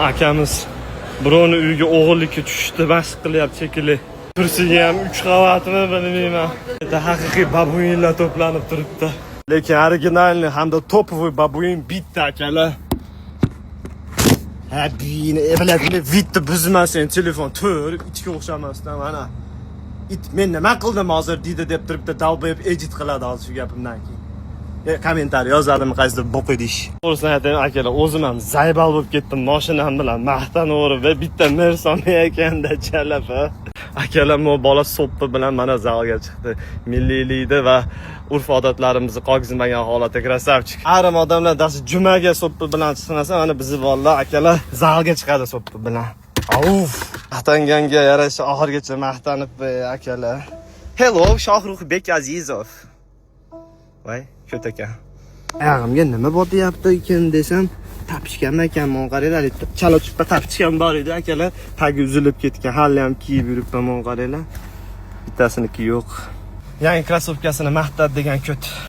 Akamiz birovni uyiga o'g'illikka tushishda mashq qilyapti shekilli. Kursiga ham 3 qavatmi bilmayman. Haqiqiy babuinlar to'planib turibdi. Lekin originalni hamda topovoy babuin bitta akalar. Ha, bini biladimi? Vitni buzmasin, telefon to'rib itga o'xshamasdan mana. It men nima qildim hozir deydi deb turibdi, dalboyib edit qiladi hozir shu gapimdan keyin. Kommentariy yozadimi qaysidir bo'qidish. To'g'risini aytaymi akalar, o'zim ham zaybal bo'lib ketdim mashinam bilan maqtanaverib va bitta Mercedes ekanda chalafa. Akalar mo bola soppi bilan mana zalga chiqdi. Milliylikda va urf-odatlarimizni qog'izmagan holatda krasavchik. Ayrim odamlar dasi jumaga soppi bilan chiqmasa, mana bizni vallahi akalar zalga chiqadi soppi bilan. Uf, maqtanganga yarasha oxirgacha maqtanib akalar. Hello, Shohrux Bekazizov. Voy, ko't aka. Ayog'imga nima botyapti ekan desam, tapishgan ekanman, qaranglar, chala chippa tapishgan bor edi akalar, tagi uzilib ketgan, hali ham kiyib yuribman, qaranglar. Bittasiniki yo'q. Yangi krossovkasini maqtad degan ko't.